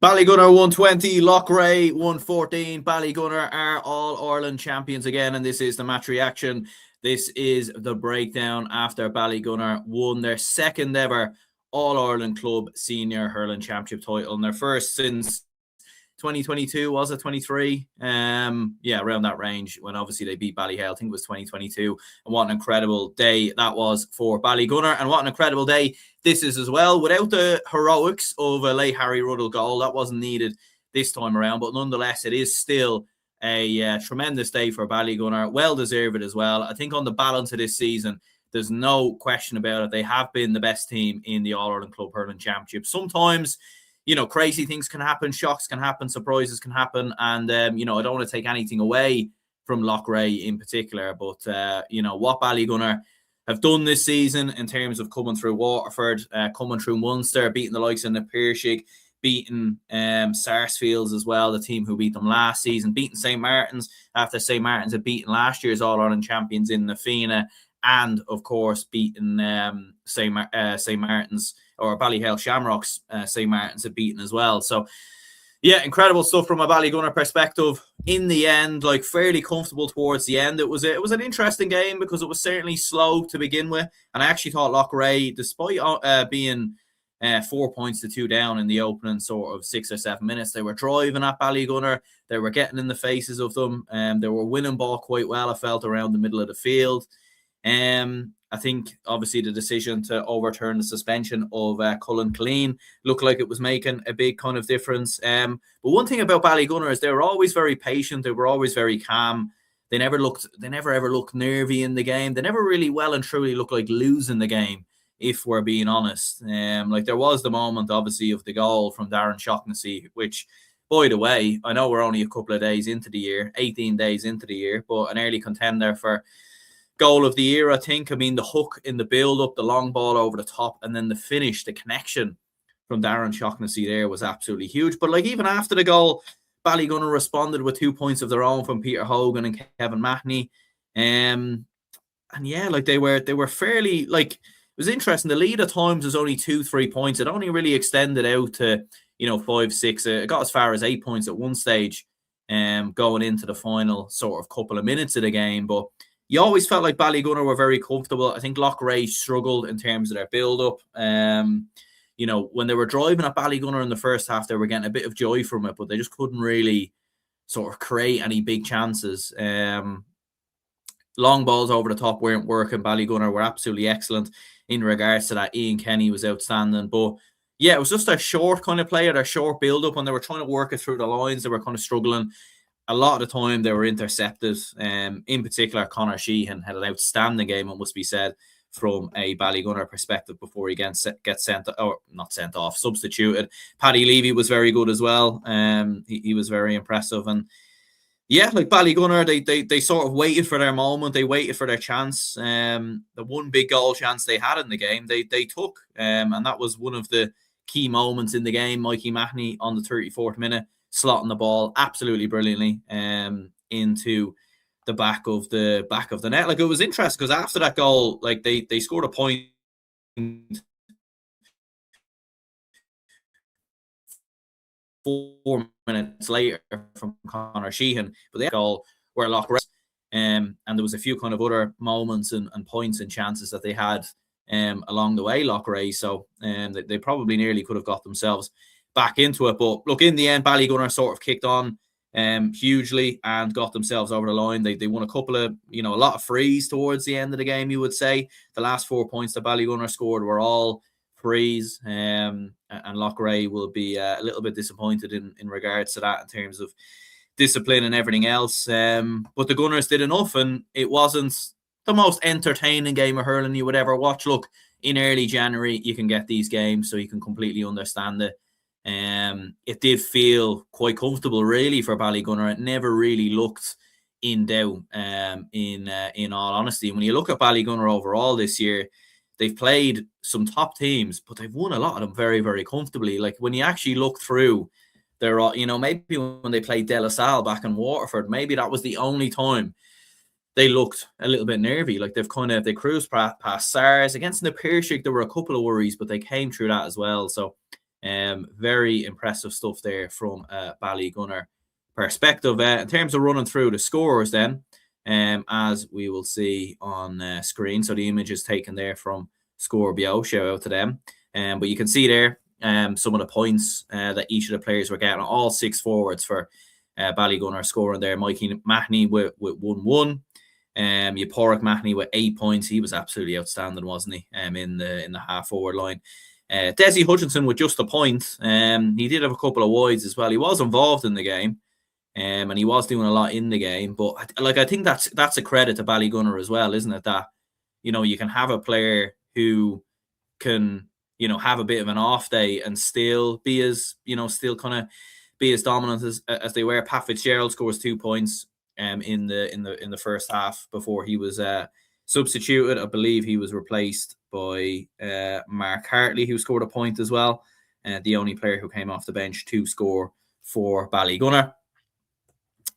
Ballygunner 120, Loughrea 114. Ballygunner are All-Ireland champions again, and this is the match reaction. This is the breakdown after Ballygunner won their second ever All-Ireland Club Senior Hurling Championship title, and their first since 2022, was it 23? Yeah, around that range, when obviously they beat Ballyhale. I think it was 2022. And what an incredible day that was for Ballygunner, and what an incredible day this is as well. Without the heroics of a late Harry Ruddle goal, that wasn't needed this time around, but nonetheless, it is still a tremendous day for Ballygunner. Well deserved as well. I think on the balance of this season, there's no question about it. They have been the best team in the All-Ireland Club Hurling Championship. Sometimes, crazy things can happen, shocks can happen, surprises can happen. And, I don't want to take anything away from Loughrea in particular. But, what Ballygunner have done this season in terms of coming through Waterford, coming through Munster, beating the likes of Napirsig, beating Sarsfields as well, the team who beat them last season, beating St. Martin's after St. Martin's had beaten last year's All-Ireland champions in Loughrea, and, of course, beating St. Martin's, or Ballyhale Shamrocks, St. Martin's had beaten as well. So, yeah, incredible stuff from a Ballygunner perspective. In the end, fairly comfortable towards the end. It was an interesting game because it was certainly slow to begin with. And I actually thought Loughrea, despite being 4 points to 2 down in the opening sort of 6 or 7 minutes, they were driving at Ballygunner. They were getting in the faces of them. They were winning ball quite well, I felt, around the middle of the field. I think, obviously, the decision to overturn the suspension of Cullen Clean looked like it was making a big kind of difference. But one thing about Ballygunner is they were always very patient. They were always very calm. They never ever looked nervy in the game. They never really well and truly looked like losing the game, if we're being honest. There was the moment, obviously, of the goal from Darren Shaughnessy, which, by the way, I know we're only a couple of days into the year, 18 days into the year, but an early contender for goal of the year, I think. I mean, the hook in the build-up, the long ball over the top, and then the finish, the connection from Darren Shaughnessy there was absolutely huge. But even after the goal, Ballygunner responded with 2 points of their own from Peter Hogan and Kevin Mahoney. And yeah, they were fairly, it was interesting. The lead at times was only 2-3 points. It only really extended out to 5-6. It got as far as 8 points at one stage, going into the final sort of couple of minutes of the game. But you always felt like Ballygunner were very comfortable. I think Loughrea struggled in terms of their build-up. When they were driving at Ballygunner in the first half, they were getting a bit of joy from it, but they just couldn't really sort of create any big chances. Long balls over the top weren't working. Ballygunner were absolutely excellent in regards to that. Ian Kenny was outstanding. But, yeah, it was just a short kind of play, or a short build-up, and they were trying to work it through the lines. They were kind of struggling. A lot of the time they were intercepted. In particular, Conor Sheehan had an outstanding game, it must be said, from a Ballygunner perspective before he gets substituted. Paddy Levy was very good as well. He was very impressive. And yeah, Ballygunner, they sort of waited for their moment. They waited for their chance. The one big goal chance they had in the game, they took. And that was one of the key moments in the game. Mikey Mahoney on the 34th minute, slotting the ball absolutely brilliantly into the back of the net. It was interesting because after that goal, they scored a point 4 minutes later from Conor Sheehan, but the goal where Loughrea, and there was a few kind of other moments and points and chances that they had along the way, Loughrea. So they probably nearly could have got themselves back into it. But look, in the end, Ballygunner sort of kicked on hugely and got themselves over the line. They won a couple of, a lot of frees towards the end of the game, you would say. The last 4 points that Ballygunner scored were all frees. And Loughrea will be a little bit disappointed in regards to that in terms of discipline and everything else. But the Gunners did enough, and it wasn't the most entertaining game of hurling you would ever watch. Look, in early January, you can get these games, so you can completely understand it. It did feel quite comfortable, really, for Ballygunner. It never really looked in doubt, in all honesty. When you look at Ballygunner overall this year, they've played some top teams, but they've won a lot of them very, very comfortably. When you actually look through their, maybe when they played De La Salle back in Waterford, maybe that was the only time they looked a little bit nervy. They cruised past SARS. Against Napirsig, there were a couple of worries, but they came through that as well. So Very impressive stuff there from Ballygunner perspective. In terms of running through the scores then, as we will see on screen. So the image is taken there from Scorebio. Shout out to them. But you can see there some of the points that each of the players were getting. All 6 forwards for Ballygunner scoring there. Mikey Mahoney with 1-1. You Porrick Mahoney with 8 points. He was absolutely outstanding, wasn't he? In the half forward line. Desi Hutchinson with just a point. He did have a couple of wides as well. He was involved in the game. And he was doing a lot in the game, but I think that's a credit to Ballygunner as well, isn't it? That you can have a player who can have a bit of an off day and still be as still kind of be as dominant as they were. Pat Fitzgerald scores 2 points in the first half before he was substituted. I believe he was replaced by Mark Hartley, who scored a point as well. The only player who came off the bench to score for Ballygunner.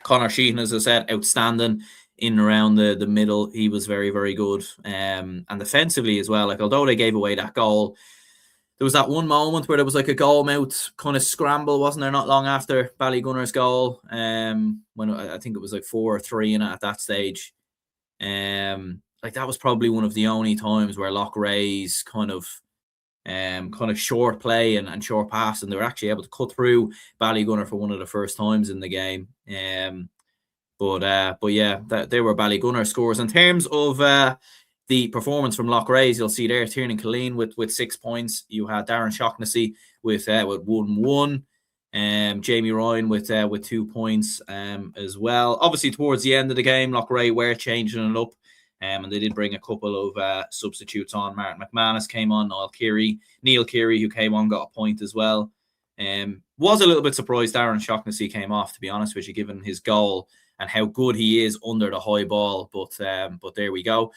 Connor Sheehan, as I said, outstanding in and around the middle. He was very, very good. And defensively as well, although they gave away that goal, there was that one moment where there was a goal mouth kind of scramble, wasn't there, not long after Ballygunner's goal, when I think it was 4-3 in it at that stage. That was probably one of the only times where Loughrea's kind of short play and short pass, and they were actually able to cut through Ballygunner for one of the first times in the game. But yeah, they were Ballygunner scores. In terms of the performance from Loughrea's, you'll see there Tiernan Killeen with 6 points. You had Darren Shaughnessy with 1-1. Jamie Ryan with 2 points as well. Obviously, towards the end of the game, Loughrea were changing it up. And they did bring a couple of substitutes on. Martin McManus came on. Neil Keary, who came on, got a point as well. Was a little bit surprised Darren Shaughnessy came off, to be honest with you, given his goal and how good he is under the high ball. But there we go.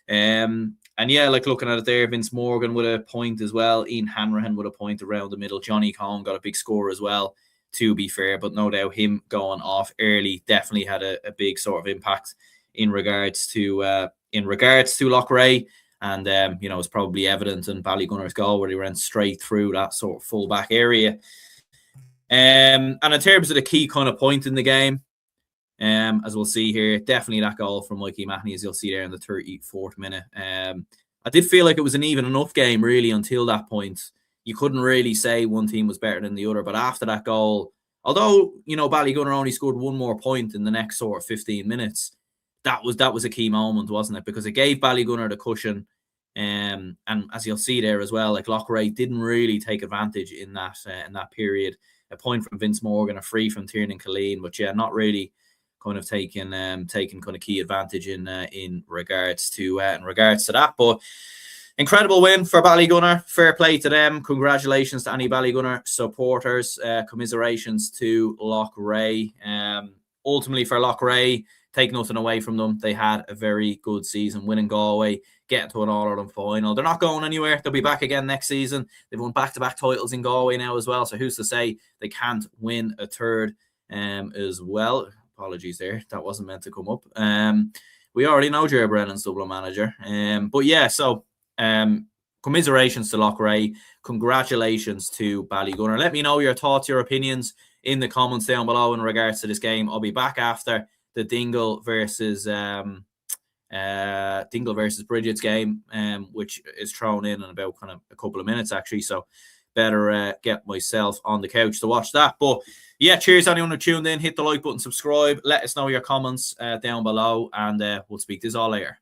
And yeah, looking at it there, Vince Morgan with a point as well. Ian Hanrahan with a point around the middle. Johnny Cohn got a big score as well, to be fair. But no doubt him going off early definitely had a big sort of impact in regards to Loughrea, and it's probably evident in Ballygunner's goal where he ran straight through that sort of full back area. And in terms of the key kind of point in the game, as we'll see here, definitely that goal from Mikey Mahoney, as you'll see there in the 34th minute. I did feel like it was an even enough game really until that point. You couldn't really say one team was better than the other, but after that goal, although Ballygunner only scored one more point in the next sort of 15 minutes. That was a key moment, wasn't it? Because it gave Ballygunner the cushion, and as you'll see there as well, Loughrea didn't really take advantage in that period. A point from Vince Morgan, a free from Tiernan Killeen, but yeah, not really kind of taking kind of key advantage in regards to that. But incredible win for Ballygunner. Fair play to them. Congratulations to any Ballygunner supporters. Commiserations to Loughrea. Ultimately for Loughrea, take nothing away from them. They had a very good season, winning Galway, getting to an All-Ireland final. They're not going anywhere. They'll be back again next season. They've won back-to-back titles in Galway now as well, so who's to say they can't win a third as well. Apologies there. That wasn't meant to come up. We already know Ger Brennan's Dublin manager. But yeah, so commiserations to Loughrea. Congratulations to Ballygunner. Let me know your thoughts, your opinions in the comments down below in regards to this game. I'll be back after the Dingle versus Bridget's game, which is thrown in about kind of a couple of minutes actually. So better get myself on the couch to watch that. But yeah, cheers anyone who tuned in. Hit the like button, subscribe. Let us know your comments down below, and we'll speak to you all later.